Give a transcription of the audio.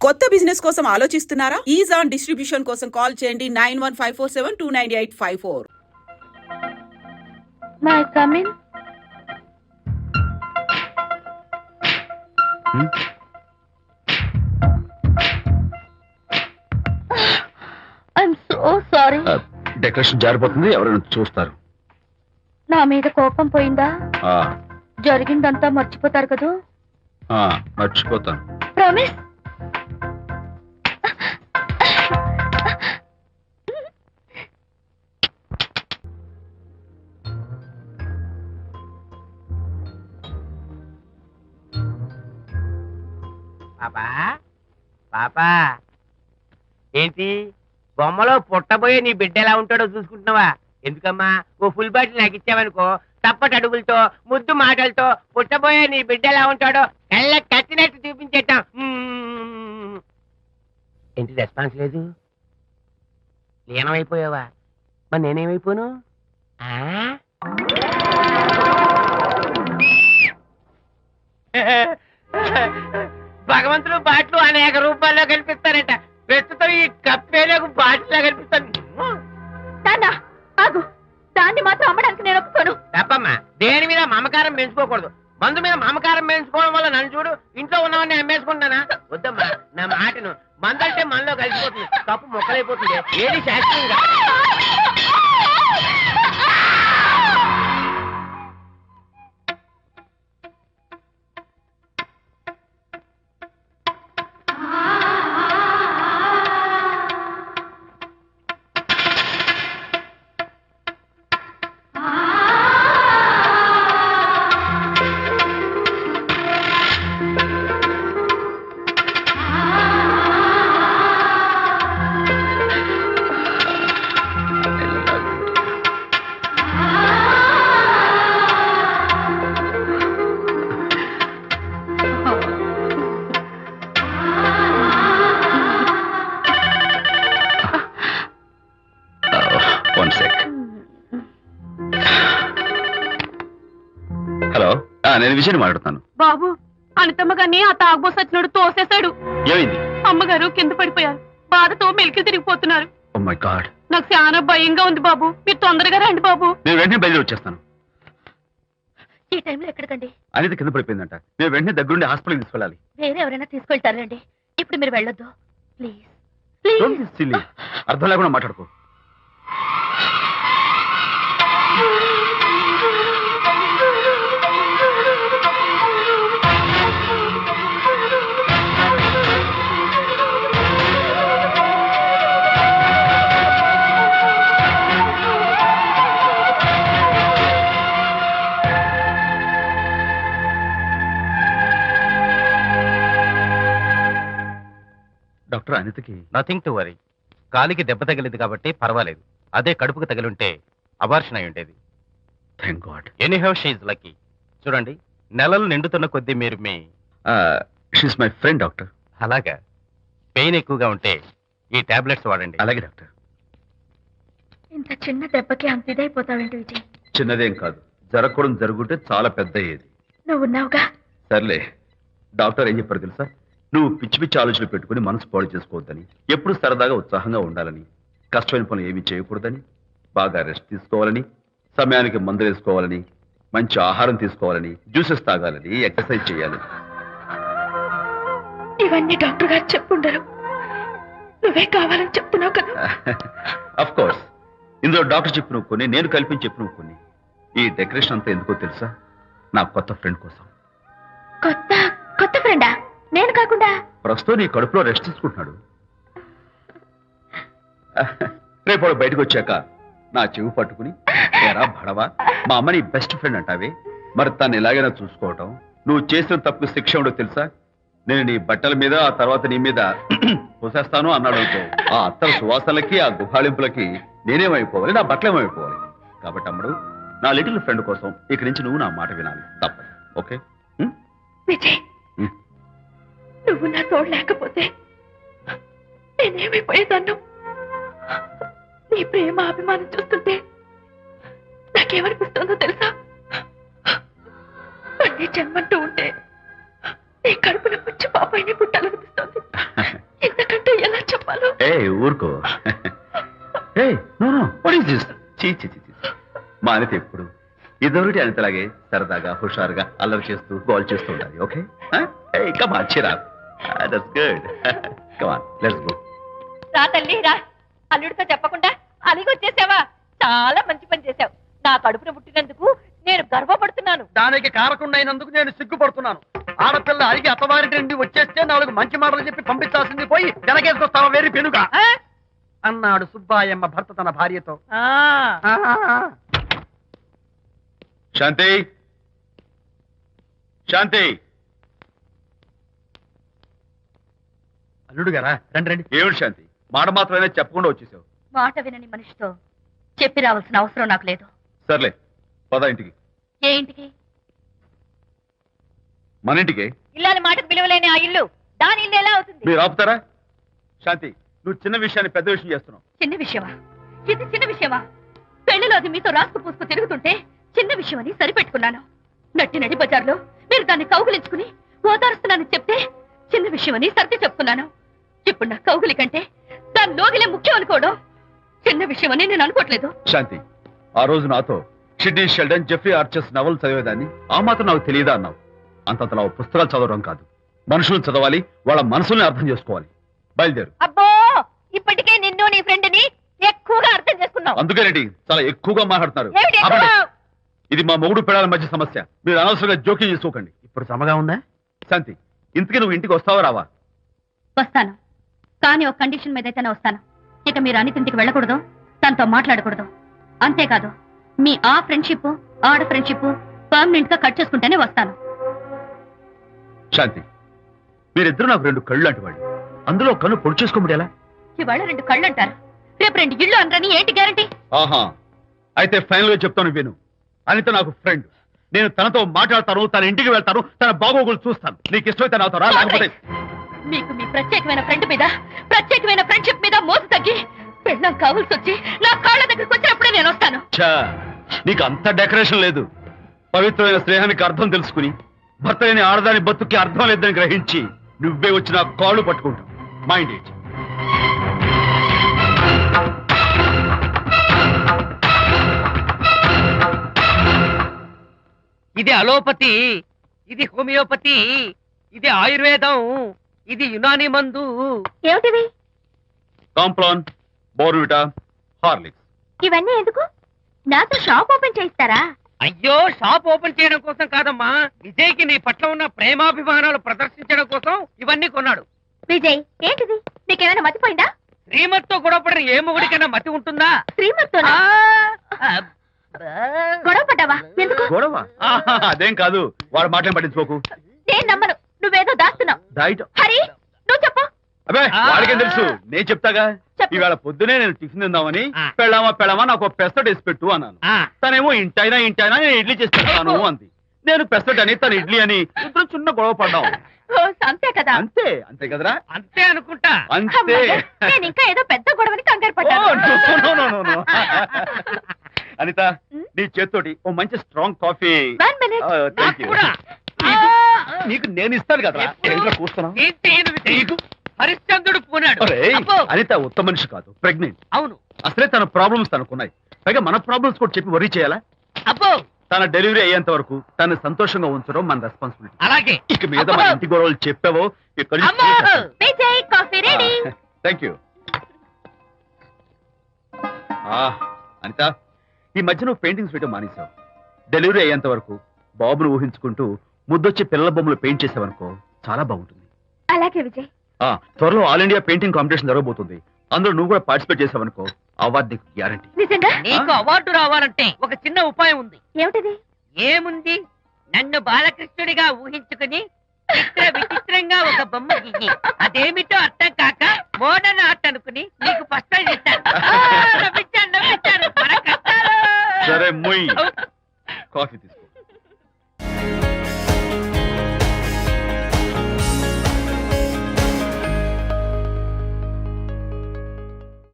కొత్త బిజినెస్ కోసం ఆలోచిస్తున్నారా? ఈజాన్ డిస్ట్రిబ్యూషన్ కోసం కాల్ చేయండి 9154729854. May come in. I'm so sorry. Decoration జారిపోతుంది, ఎవరైనా చూస్తారు. నా మీద కోపం పోయిందా? జరిగిందంతా మర్చిపోతారు కదూ? మర్చిపోతాను. ప్రామిస్. పాపా పాపా, ఏంటి బొమ్మలో పుట్టబోయే నీ బిడ్డ ఎలా ఉంటాడో చూసుకుంటున్నావా? ఎందుకమ్మా, ఓ ఫుల్ బాటిల్ నాకు ఇచ్చావనుకో, తప్పటి అడుగులతో ముద్దు మాటలతో పుట్టబోయే నీ బిడ్డ ఎలా ఉంటాడో కళ్ళ కట్టినట్టు చూపించేద్దాం. ఏంటి రెస్పాన్స్ లేదు? లీనమైపోయావా? మరి నేనేమైపోను? భగవంతుడు బాట్లు అనేక రూపాల్లో కనిపిస్తారట. ప్రస్తుతం ఈ కప్పేలకు బాటిల్లా కనిపిస్తాను. ఆగు, దాన్ని మాత్రం అమ్మడానికి నేను ఒప్పుకోను. తప్పమ్మా, దేని మీద మమకారం పెంచుకోకూడదు. మందు మీద మమకారం పెంచుకోవడం వల్ల నన్ను చూడు, ఇంట్లో ఉన్నవన్నీ అమ్మేసుకుంటానా? వద్దమ్మా, నా మాటను. మందంటే మనలో కలిసిపోతుంది, కప్పు మొక్కలైపోతుంది. ఏది శాస్త్రీయంగా హలో, నేను విజయ్ మాట్లాడుతాను. బాబు, అనితమ్మ గారిని ఆ తాగుబోసు వచ్చినోడు తోసేశాడు. ఏమైంది? అమ్మగారు కింద పడిపోయారు. బాధతో మెలికి తిరిగిపోతున్నారు. ఓ మై గాడ్, నాకు చాలా భయంగా ఉంది బాబు. మీరు తొందరగా రండి బాబు. నేను వెంటనే బయలుదేరి వచ్చేస్తాను. ఈ టైంలో ఎక్కడికండి? అనిత కింద పడిపోయిందంట. నేను వెంటనే దగ్గరుండి హాస్పిటల్కి తీసుకెళ్ళాలి. వేరే ఎవరైనా తీసుకెళ్తారండి. ఇప్పుడు మీరు వెళ్ళొద్దు ప్లీజ్. అర్థం లేకుండా మాట్లాడుకో. డాక్టర్, అనితకి నథింగ్ టు వరీ. కాలికి దెబ్బ తగిలింది కాబట్టి పర్వాలేదు. అదే కడుపుకు తగిలింటే అబార్షన్ అయి ఉండేది. Thank God. Anyhow she is lucky. చూడండి, నెలలు నిండుతున్న కొద్దీ మీరు మీ షీస్ మై ఫ్రెండ్ డాక్టర్. అలాగా, పెయిన్ ఎక్కువగా ఉంటే ఈ టాబ్లెట్స్ వాడండి. అలాగే డాక్టర్. ఇంత చిన్న దెబ్బకి అంత ఇదైపోతావేంటి విజయ్? చిన్నదేం కాదు, జరగకూడదు జరుగుంటే చాలా పెద్ద అయ్యేది. నువ్వున్నావుగా. సర్లే. డాక్టర్ ఏం చెప్పారు తెలుసా? నువ్వు పిచ్చి పిచ్చి ఆలోచనలు పెట్టుకుని మనసు పాడు చేసుకోవద్దని, ఎప్పుడు సరదాగా ఉత్సాహంగా ఉండాలని, కష్టమైన పనులు ఏమీ చేయకూడదని, బాగా రెస్ట్ తీసుకోవాలని, సమయానికి మందులు వేసుకోవాలని, మంచి ఆహారం తీసుకోవాలని, జ్యూసెస్ తాగాలని, ఎక్సర్సైజ్ చేయాలని. ఇవన్నీ డాక్టర్ గారు చెప్పుండరు, నువ్వే కావాలని చెప్తున్నావు కదా. అఫ్ కోర్స్, ఇందులో డాక్టర్ చెప్పిన కొన్ని, నేను కల్పించి చెప్పిన కొన్ని. ఈ డెకరేషన్ అంతా ఎందుకో తెలుసా? నా కొత్త ఫ్రెండ్ కోసం. కొత్త కొత్త ఫ్రెండా? నేను కాకుండా? ప్రస్తుతం నీ కడుపులో రెస్ట్ తీసుకుంటున్నాడు. రేపు బయటకు వచ్చాక నా చెవి పట్టుకుని, ఏరా భడవా, మా అమ్మ నీ బెస్ట్ ఫ్రెండ్ అంటావే, మరి తను ఎలాగైనా చూసుకోవటం, నువ్వు చేసిన తప్పు శిక్ష ఉండో తెలుసా? నేను నీ బట్టల మీద, ఆ తర్వాత నీ మీద పోసేస్తాను అన్నాడు అనుకో, ఆ అత్తల సువాసనలకి, ఆ గుహాళింపులకి నేనేమైపోవాలి, నా బట్టలేమైపోవాలి. కాబట్టి అమ్మడు, నా లిటిల్ ఫ్రెండ్ కోసం ఇక్కడి నుంచి నువ్వు నా మాట వినాలి, తప్పదు. ఓకే విజయ్, నువ్వు నా తోడు లేకపోతే నేనేమైపోయేదాన్ను. నీ ప్రేమ అభిమానం చూస్తుంటే నాకేమనిపిస్తుందో తెలుసా? మళ్ళీ జన్మంటూ ఉంటే నీ కడుపులో వచ్చి పాపాయిని పుట్టాలనిపిస్తోంది. ఇంతకంటే ఎలా చెప్పాలో. ఏ ఊరుకో. ఏ no no what is this? చీ చీ చీ. మా అనిత ఎప్పుడు ఇదొకటి అనితలాగే సరదాగా హుషారుగా అల్లరి చేస్తూ గోల్ చేస్తూ ఉండాలి. ఓకే కమ్ ఆన్ చిరా. That's good. Come on let's go. రా తల్లి రా. అల్లుడితో చెప్పకుండా అలిగొచ్చేసావా? చాలా మంచి పని చేశావు. నా కడుపున పుట్టినందుకు నేను గర్వపడుతున్నాను. దానికి కారకుండైనందుకు నేను సిగ్గుపడుతున్నాను. ఆడపిల్ల అడిగి అత్తవారింటి నుండి వచ్చేస్తే 4 మంచి మాటలు చెప్పి పంపించాల్సింది పోయి వెనకేసుకొస్తావా వేరు పెనుగా అన్నాడు సుబ్బాయమ్మ భర్త తన భార్యతో. శాంతి శాంతి. అల్లుడు గారా రండి రండి. ఏమిటి శాంతి, మాట మాత్రమే చెప్పకుండా వచ్చేసావు? మాట వినని మనిషితో చెప్పి రావాల్సిన అవసరం నాకు లేదు. సర్లే పద ఇంటికి. ఏ ఇంటికి? మన ఇంటికి. ఇల్లాలి మాటకు విలువలేని ఆ ఇల్లు దాని ఇల్లు ఎలా అవుతుంది? మీరు ఆపుతారా? శాంతి, నువ్వు చిన్న విషయాన్ని పెద్ద విషయం చేస్తున్నావు. చిన్న విషయమా? ఇది చిన్న విషయమా? పెళ్లిలో అది మీతో రాసుకు పూసుకు తిరుగుతుంటే చిన్న విషయం అని సరిపెట్టుకున్నాను. నట్టి నడి బజార్లో మీరు దాన్ని కౌగులించుకుని ఓదారుస్తున్నానని చెప్తే చిన్న విషయం అని సర్ది చెప్తున్నాను. ఇప్పుడు నా కౌగులి కంటే దాని లోగిలే ముఖ్యం అనుకోవడం చిన్న విషయం అని నేను అనుకోవట్లేదు. శాంతి, ఆ రోజు నాతో Sidney Sheldon, Jeffrey Archer's novel చదివేదాన్ని ఆ మాత్రం నాకు తెలియదా అన్నావు. అంతంతలా పుస్తకాలు చదవడం కాదు, మనుషులు చదవాలి, వాళ్ళ మనసుల్ని అర్థం చేసుకోవాలి. బయలుదేరు. అబ్బో, ఇప్పటికే నిన్ను నీ ఫ్రెండ్ ని ఎక్కువగా అర్థం చేసుకున్నావు. అందుకేనండి చాలా ఎక్కువగా మాట్లాడుతున్నారు. ఏమిటి ఎక్కువ? ఆపండి. ఇది మా మొగుడు పిల్లల మధ్య సమస్య, మీరు అనవసరంగా జోక్యం చేసుకోకండి. ఇప్పుడు సమగా ఉందా? శాంతి, ఇంతకీ నువ్వు ఇంటికి వస్తావా రావా? వస్తాను, కానీ ఒక కండిషన్ మీద అయితేనే వస్తాను. ఇక మీరు అనితింటికి వెళ్ళకూడదు, తనతో మాట్లాడకూడదు. అంతేకాదు, మీ ఆ ఫ్రెండ్షిప్ ఆడ ఫ్రెండ్షిప్ పర్మనెంట్ గా కట్ చేసుకుంటేనే వస్తాను. శాంతి, మీరిద్దరు నాకు 2 కళ్ళు లాంటి వాళ్ళు. అందులో కన్ను పొడి చేసుకోమడి ఎలా? ఇవాళ 2 కళ్ళు అంటారు, రేపు 2 ఇళ్ళు అనరని ఏంటి గ్యారంటీ? ఆహా, అయితే ఫైనల్ గా చెప్తాను విను. అనిత నాకు ఫ్రెండ్. నేను తనతో మాట్లాడతాను, తన ఇంటికి వెళ్తాను, తన బాగోగులు చూస్తాను. నీకు ఇష్టమైతే నాతో రా, లేకపోతే మీకు మీ ప్రత్యేకమైన ఫ్రెండ్ మీద ప్రత్యేకమైన ఫ్రెండ్షిప్ మీద మోసు తగ్గి పెళ్ళం కావాల్సి వచ్చి నా కాళ్ళ దగ్గరికి వచ్చినప్పుడే నేను వస్తాను. ఛా, నీకు అంత డెకరేషన్ లేదు. పవిత్రమైన స్నేహానికి అర్థం తెలుసుకుని భర్త లేని ఆడదాని బతుక్కి అర్థం లేదని గ్రహించి నువ్వే వచ్చి నా కాళ్ళు పట్టుకుంటావు. Mind it. ఇది అలోపతి, ఇది హోమియోపతి, ఇది ఆయుర్వేదం, ఇది యునాని మందు. ఏమిటివి? Complan, Bournvita, Horlicks. ఇవన్నీ ఎందుకు? నాతో షాప్ ఓపెన్ చేయిస్తారా? అయ్యో, షాప్ ఓపెన్ చేయడం కోసం కాదమ్మా, విజయ్కి నీ పట్ల ఉన్న ప్రేమాభిమానాలు ప్రదర్శించడం కోసం ఇవన్నీ కొన్నాడు. విజయ్, ఏంటిది? నీకేమైనా మతిపోయిందా? శ్రీమతితో గొడవపడిన ఏ మొగుడికైనా మతి ఉంటుందా? శ్రీమతితో గొడవ పడ్డావా? ఎందుకు? గొడవ? ఆహా, అదేం కాదు. వాడు మాటలు పట్టించుకోకు. నేను నమ్మను, నువ్వేదో దాస్తున్నావు. డైట్. హరి, నువ్వు చెప్పు. అబ్బే, వాడికేం తెలుసు, నేను చెప్తాగా. చెప్పు. ఈవేళ పొద్దునే నేను టిఫిన్ తిందామని ఆ. పెళ్ళామా నాకు పెసరట్ వేసి పెట్టు అన్నాను. ఆ, తనేమో ఇంటైనా నేను ఇడ్లీ చేసి పెడతాను అంది. నేను పెసరట్ అని తను ఇడ్లీ అని ఇద్దరు చిన్న గొడవ పడ్డాం. ఓ, అంతే కదా? అంతే అంతే కదరా? అంతే అనుకుంటా. అంతే. అమ్మయ్య, నేను ఇంకా ఏదో పెద్ద గొడవని కంగారు ఓ, పడ్డాను. no. అనిత, నీ చేత్తోటి ఓ మంచి strong coffee. 1 minute. Thank you. కూడా. నీకు నేను ఇస్తాను కదా. ఎప్పుడు? కూస్తున్నావు. ఏంటి ఈయన విజయ్? హరిశ్చంద్రుడు పూనాడు. అబ్బో, అనిత ఉత్తమ మనిషి కాదు, ప్రెగ్నెంట్. అవును. అసలే తన ప్రాబ్లమ్స్ తనకున్నాయి, పైగా మన ప్రాబ్లమ్స్ కూడా చెప్పి వరీ చేయాలా? అబ్బో, తన డెలివరీ అయ్యేంత వరకు తను సంతోషంగా ఉంచడం మన రెస్పాన్సిబిలిటీ. అలాగే. ఇక మీద మన ఇంటి గొడవలు చెప్పావో ఇక్కడ అమ్మో! Vijay, coffee ready. Thank you. Anitha, ఈ మధ్య నువ్వు పెయింటింగ్స్ వేయడం మానేశావు. డెలివరీ అయ్యేంత వరకు బాబును ఊహించుకుంటూ ముద్దొచ్చి పిల్లల బొమ్మలు పెయింట్ చేసావనుకో, చాలా బాగుంటుంది. అలాగే విజయ్. త్వరలో ఆల్ ఇండియా పెయింటింగ్ కాంపిటీషన్ జరగబోతుంది. అందులో నువ్వు కూడా పార్టిసిపేట్ చేసావనుకో, అవార్డు నీకు గ్యారంటీ. నిజంగా? నీకు అవార్డు రావాలంటే ఒక చిన్న ఉపాయం ఉంది. ఏమిటిది? ఏముంది, నన్ను బాలకృష్ణుడిగా ఊహించుకుని విచిత్రంగా ఒక బొమ్మ గీయి. అదేమిటో అర్థం కాక మోడర్న్ ఆర్ట్ అనుకుని నీకు ఫస్ట్ ప్రైజ్ ఇస్తాను. నవ్వించాను. మన కష్టాలు. సరే మొయ్, కాఫీ తీసుకో.